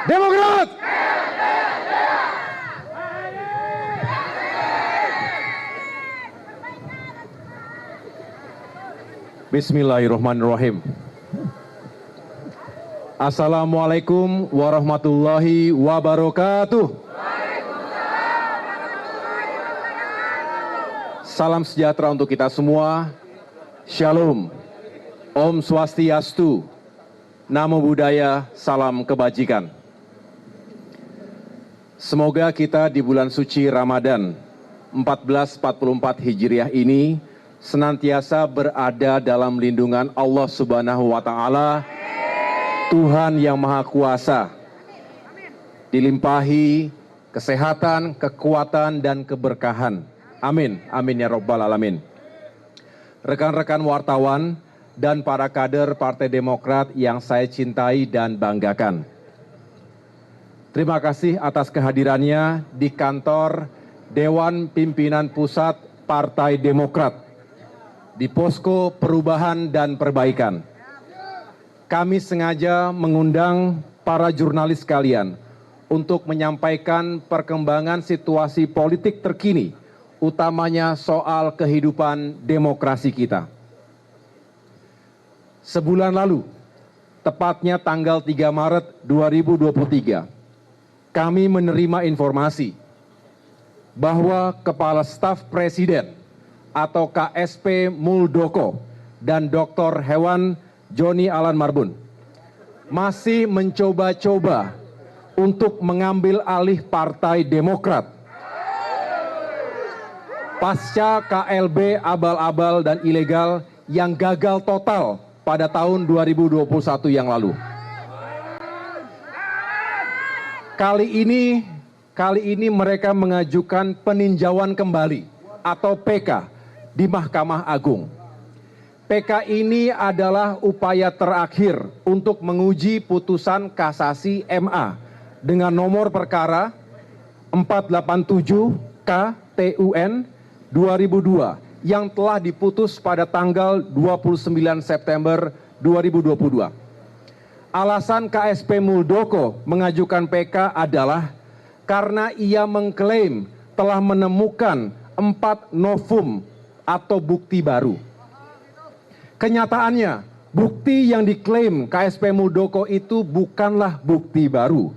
Demokrat! Bismillahirrahmanirrahim. Assalamualaikum warahmatullahi wabarakatuh. Salam sejahtera untuk kita semua. Shalom. Om Swastiastu. Namo Buddhaya, salam kebajikan. Semoga kita di bulan suci Ramadan 1444 Hijriah ini senantiasa berada dalam lindungan Allah Subhanahu wa Ta'ala, Tuhan yang Maha Kuasa, dilimpahi kesehatan, kekuatan, dan keberkahan. Amin, amin ya Rabbal Alamin. Rekan-rekan wartawan dan para kader Partai Demokrat yang saya cintai dan banggakan. Terima kasih atas kehadirannya di kantor Dewan Pimpinan Pusat Partai Demokrat di Posko Perubahan dan Perbaikan. Kami sengaja mengundang para jurnalis sekalian untuk menyampaikan perkembangan situasi politik terkini, utamanya soal kehidupan demokrasi kita. Sebulan lalu, tepatnya tanggal 3 Maret 2023, kami menerima informasi bahwa Kepala Staf Presiden atau KSP Muldoko dan Dr. Hewan Joni Alan Marbun masih mencoba-coba untuk mengambil alih Partai Demokrat pasca KLB abal-abal dan ilegal yang gagal total pada tahun 2021 yang lalu. Kali ini mereka mengajukan peninjauan kembali atau PK di Mahkamah Agung. PK ini adalah upaya terakhir untuk menguji putusan kasasi MA dengan nomor perkara 487 KTUN 2002 yang telah diputus pada tanggal 29 September 2022. Alasan KSP Muldoko mengajukan PK adalah karena ia mengklaim telah menemukan 4 novum atau bukti baru. Kenyataannya, bukti yang diklaim KSP Muldoko itu bukanlah bukti baru.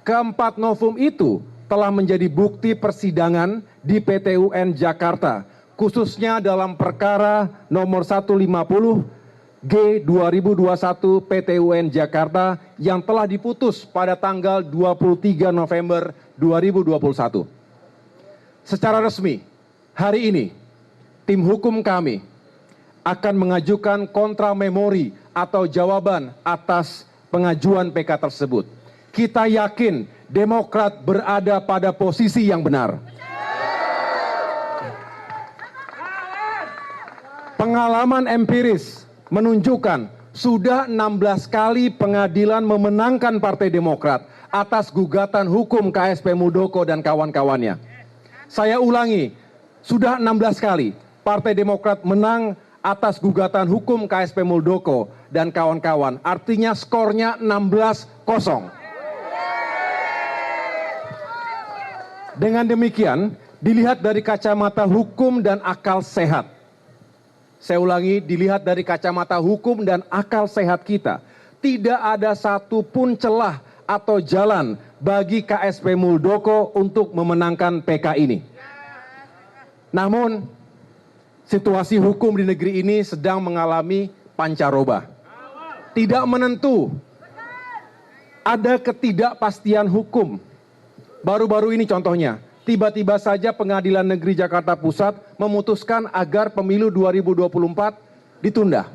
Keempat novum itu telah menjadi bukti persidangan di PT UN Jakarta, khususnya dalam perkara nomor 150 G 2021 PT UN Jakarta yang telah diputus pada tanggal 23 November 2021. Secara resmi, hari ini tim hukum kami akan mengajukan kontra memori atau jawaban atas pengajuan PK tersebut. Kita yakin Demokrat berada pada posisi yang benar. Pengalaman empiris menunjukkan sudah 16 kali pengadilan memenangkan Partai Demokrat atas gugatan hukum KSP Muldoko dan kawan-kawannya. Saya ulangi, sudah 16 kali Partai Demokrat menang atas gugatan hukum KSP Muldoko dan kawan-kawan. Artinya skornya 16-0. Dengan demikian, dilihat dari kacamata hukum dan akal sehat. Saya ulangi, dilihat dari kacamata hukum dan akal sehat kita, tidak ada satupun celah atau jalan bagi KSP Muldoko untuk memenangkan PK ini. Namun, situasi hukum di negeri ini sedang mengalami pancaroba. Tidak menentu, ada ketidakpastian hukum. Baru-baru ini contohnya, tiba-tiba saja Pengadilan Negeri Jakarta Pusat memutuskan agar pemilu 2024 ditunda.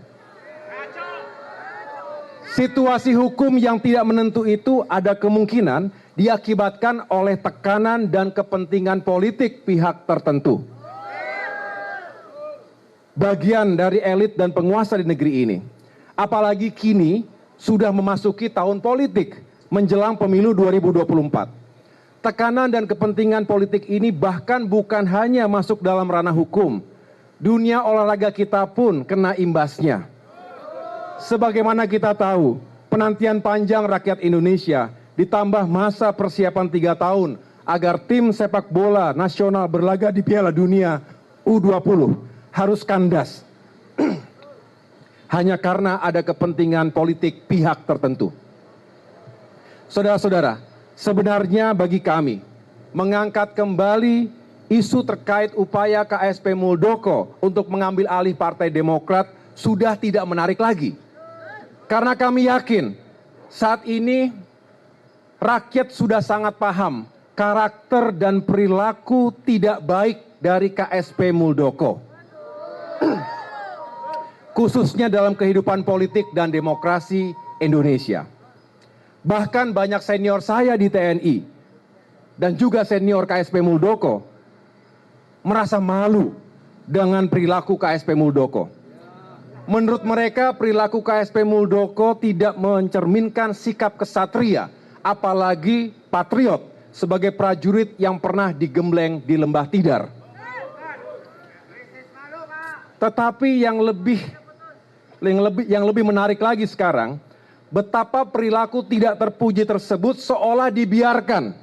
Situasi hukum yang tidak menentu itu ada kemungkinan diakibatkan oleh tekanan dan kepentingan politik pihak tertentu. Bagian dari elit dan penguasa di negeri ini. Apalagi kini sudah memasuki tahun politik menjelang pemilu 2024. Tekanan dan kepentingan politik ini bahkan bukan hanya masuk dalam ranah hukum. Dunia olahraga kita pun kena imbasnya. Sebagaimana kita tahu, penantian panjang rakyat Indonesia ditambah masa persiapan 3 tahun agar tim sepak bola nasional berlaga di Piala Dunia U20 harus kandas hanya karena ada kepentingan politik pihak tertentu. Saudara-saudara, sebenarnya bagi kami, mengangkat kembali isu terkait upaya KSP Muldoko untuk mengambil alih Partai Demokrat sudah tidak menarik lagi. Karena kami yakin saat ini rakyat sudah sangat paham karakter dan perilaku tidak baik dari KSP Muldoko. Khususnya dalam kehidupan politik dan demokrasi Indonesia. Bahkan banyak senior saya di TNI dan juga senior KSP Muldoko merasa malu dengan perilaku KSP Muldoko. Menurut mereka perilaku KSP Muldoko tidak mencerminkan sikap kesatria, apalagi patriot sebagai prajurit yang pernah digembleng di Lembah Tidar. Tetapi yang lebih menarik lagi sekarang, betapa perilaku tidak terpuji tersebut seolah dibiarkan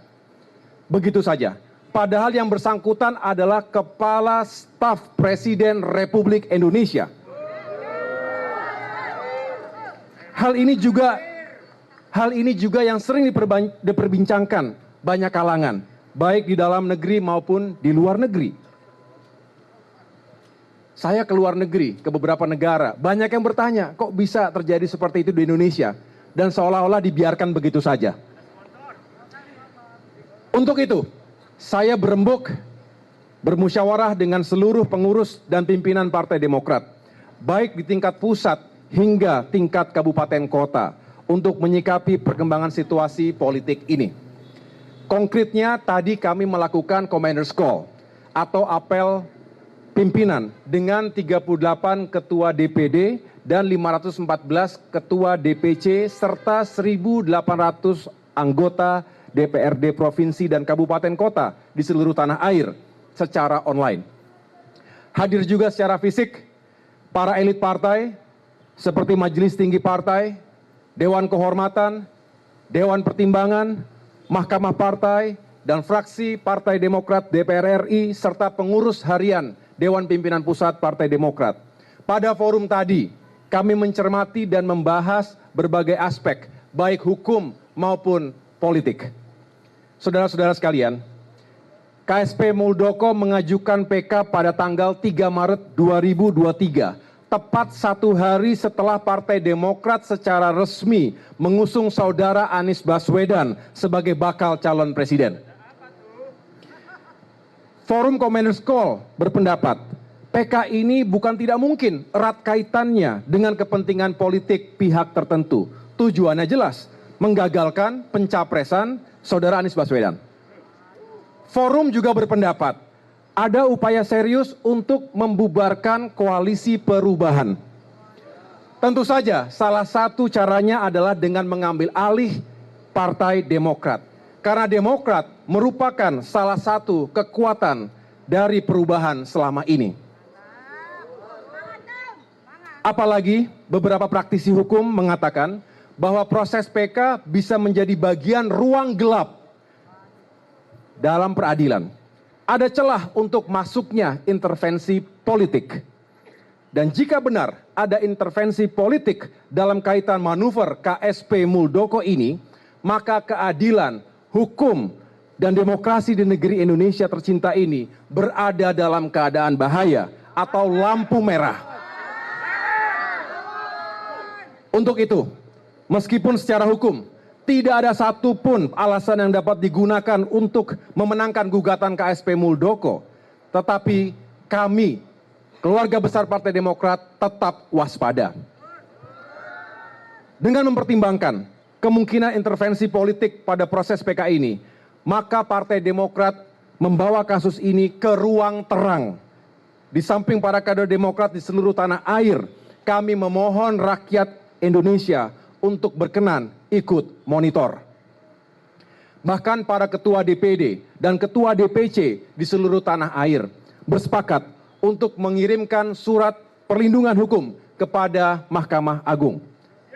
begitu saja. Padahal yang bersangkutan adalah Kepala Staf Presiden Republik Indonesia. Hal ini juga yang sering diperbincangkan banyak kalangan, baik di dalam negeri maupun di luar negeri. Saya ke luar negeri, ke beberapa negara, banyak yang bertanya, kok bisa terjadi seperti itu di Indonesia? Dan seolah-olah dibiarkan begitu saja. Untuk itu, saya bermusyawarah dengan seluruh pengurus dan pimpinan Partai Demokrat, baik di tingkat pusat hingga tingkat kabupaten kota, untuk menyikapi perkembangan situasi politik ini. Konkretnya, tadi kami melakukan Commander's Call atau apel pimpinan dengan 38 ketua DPD dan 514 ketua DPC serta 1.800 anggota DPRD provinsi dan kabupaten kota di seluruh tanah air secara online. Hadir juga secara fisik para elit partai seperti Majelis Tinggi Partai, Dewan Kehormatan, Dewan Pertimbangan, Mahkamah Partai, dan fraksi Partai Demokrat DPR RI serta pengurus harian Dewan Pimpinan Pusat Partai Demokrat. Pada forum tadi, kami mencermati dan membahas berbagai aspek, baik hukum maupun politik. Saudara-saudara sekalian, KSP Muldoko mengajukan PK pada tanggal 3 Maret 2023, tepat 1 hari setelah Partai Demokrat secara resmi mengusung saudara Anies Baswedan sebagai bakal calon presiden. Forum Commander's Call berpendapat, PK ini bukan tidak mungkin erat kaitannya dengan kepentingan politik pihak tertentu. Tujuannya jelas, menggagalkan pencapresan saudara Anies Baswedan. Forum juga berpendapat, ada upaya serius untuk membubarkan koalisi perubahan. Tentu saja salah satu caranya adalah dengan mengambil alih Partai Demokrat. Karena Demokrat merupakan salah satu kekuatan dari perubahan selama ini. Apalagi beberapa praktisi hukum mengatakan bahwa proses PK bisa menjadi bagian ruang gelap dalam peradilan. Ada celah untuk masuknya intervensi politik. Dan jika benar ada intervensi politik dalam kaitan manuver KSP Muldoko ini, maka keadilan, hukum, dan demokrasi di negeri Indonesia tercinta ini berada dalam keadaan bahaya atau lampu merah. Untuk itu, meskipun secara hukum tidak ada satupun alasan yang dapat digunakan untuk memenangkan gugatan KSP Muldoko, tetapi kami, keluarga besar Partai Demokrat, tetap waspada. Dengan mempertimbangkan kemungkinan intervensi politik pada proses PK ini, maka Partai Demokrat membawa kasus ini ke ruang terang. Di samping para kader Demokrat di seluruh tanah air, kami memohon rakyat Indonesia untuk berkenan ikut monitor. Bahkan para ketua DPD dan ketua DPC di seluruh tanah air bersepakat untuk mengirimkan surat perlindungan hukum kepada Mahkamah Agung.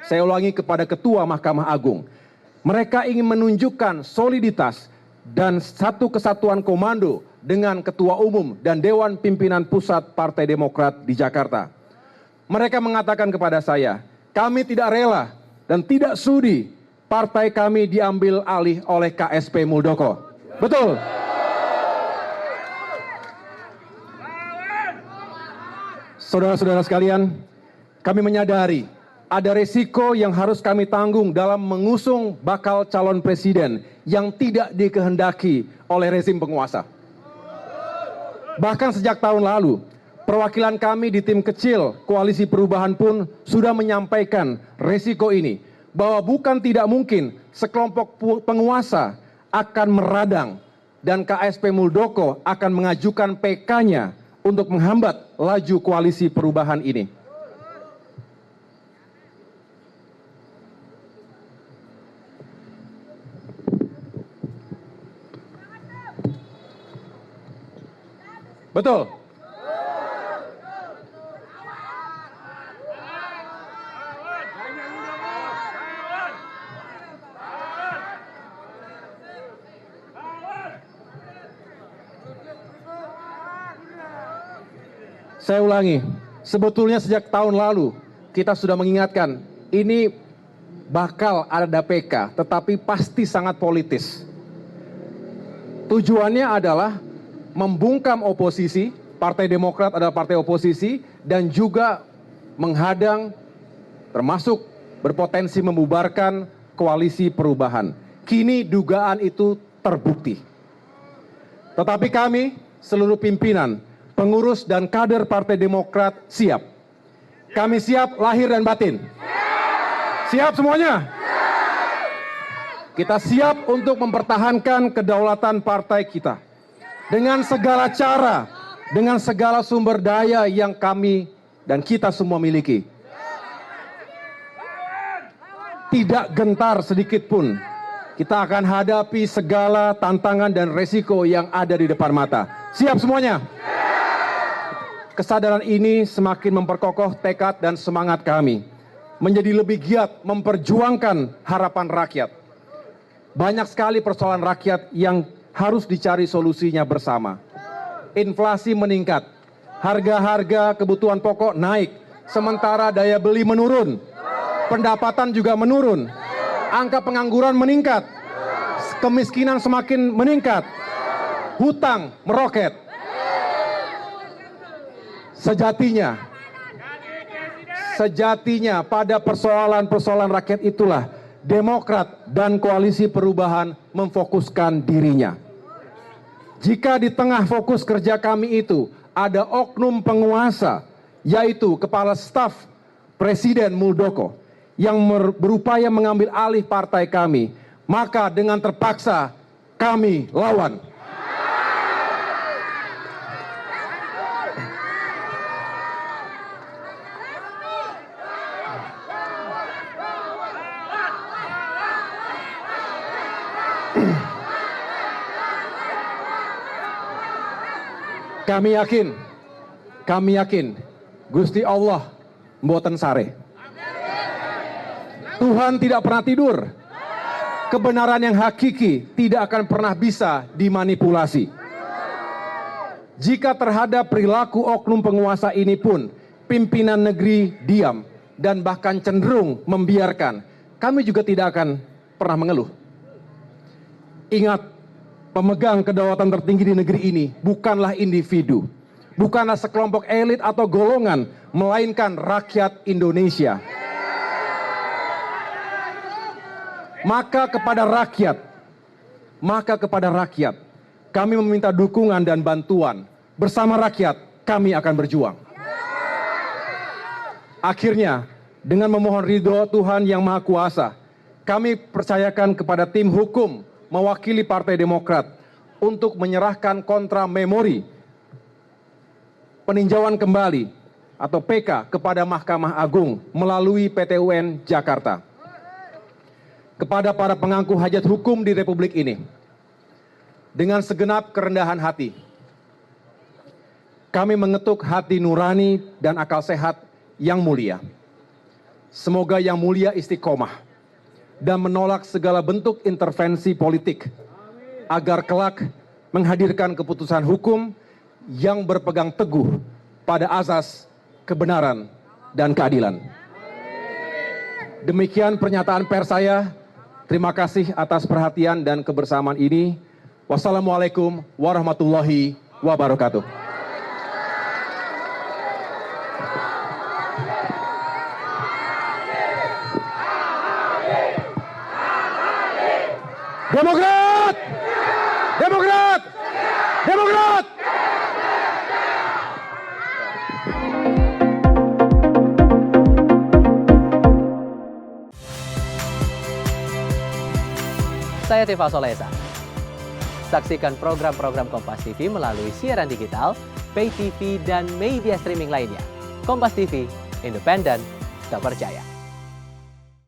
Saya ulangi, kepada Ketua Mahkamah Agung. Mereka ingin menunjukkan soliditas dan satu kesatuan komando dengan Ketua Umum dan Dewan Pimpinan Pusat Partai Demokrat di Jakarta. Mereka mengatakan kepada saya, kami tidak rela dan tidak sudi partai kami diambil alih oleh KSP Muldoko. Betul. Saudara-saudara sekalian, kami menyadari ada resiko yang harus kami tanggung dalam mengusung bakal calon presiden yang tidak dikehendaki oleh rezim penguasa. Bahkan sejak tahun lalu, perwakilan kami di tim kecil Koalisi Perubahan pun sudah menyampaikan resiko ini, bahwa bukan tidak mungkin sekelompok penguasa akan meradang dan KSP Muldoko akan mengajukan PK-nya untuk menghambat laju Koalisi Perubahan ini. Betul. Saya ulangi, sebetulnya sejak tahun lalu kita sudah mengingatkan ini bakal ada PK, tetapi pasti sangat politis. Tujuannya adalah membungkam oposisi, Partai Demokrat adalah partai oposisi, dan juga menghadang, termasuk berpotensi membubarkan Koalisi Perubahan. Kini dugaan itu terbukti. Tetapi kami, seluruh pimpinan, pengurus dan kader Partai Demokrat siap. Kami siap lahir dan batin. Siap semuanya? Kita siap untuk mempertahankan kedaulatan partai kita. Dengan segala cara, dengan segala sumber daya yang kami dan kita semua miliki. Tidak gentar sedikit pun, kita akan hadapi segala tantangan dan resiko yang ada di depan mata. Siap semuanya? Kesadaran ini semakin memperkokoh tekad dan semangat kami, menjadi lebih giat memperjuangkan harapan rakyat. Banyak sekali persoalan rakyat yang harus dicari solusinya bersama. Inflasi meningkat, harga-harga kebutuhan pokok naik, sementara daya beli menurun, pendapatan juga menurun, angka pengangguran meningkat, kemiskinan semakin meningkat, hutang meroket. Sejatinya pada persoalan-persoalan rakyat itulah Demokrat dan Koalisi Perubahan memfokuskan dirinya. Jika di tengah fokus kerja kami itu ada oknum penguasa, yaitu Kepala Staf Presiden Muldoko, yang berupaya mengambil alih partai kami, maka dengan terpaksa kami lawan. Kami yakin, Gusti Allah mboten sare. Tuhan tidak pernah tidur. Kebenaran yang hakiki tidak akan pernah bisa dimanipulasi. Jika terhadap perilaku oknum penguasa ini pun pimpinan negeri diam dan bahkan cenderung membiarkan, kami juga tidak akan pernah mengeluh. Ingat, pemegang kedaulatan tertinggi di negeri ini bukanlah individu, bukanlah sekelompok elit atau golongan, melainkan rakyat Indonesia. Maka kepada rakyat, kami meminta dukungan dan bantuan. Bersama rakyat, kami akan berjuang. Akhirnya, dengan memohon ridho Tuhan Yang Maha Kuasa, kami percayakan kepada tim hukum mewakili Partai Demokrat untuk menyerahkan kontra memori peninjauan kembali atau PK kepada Mahkamah Agung melalui PT UN Jakarta. Kepada para pengangku hajat hukum di Republik ini, dengan segenap kerendahan hati, kami mengetuk hati nurani dan akal sehat yang mulia. Semoga Yang Mulia istiqomah dan menolak segala bentuk intervensi politik, agar kelak menghadirkan keputusan hukum yang berpegang teguh pada asas kebenaran dan keadilan. Demikian pernyataan pers saya. Terima kasih atas perhatian dan kebersamaan ini. Wassalamualaikum warahmatullahi wabarakatuh. Demokrat! Demokrat! Demokrat! Saya Tifa Solesa. Saksikan program-program Kompas TV melalui siaran digital, pay TV, dan media streaming lainnya. Kompas TV, independen, terpercaya.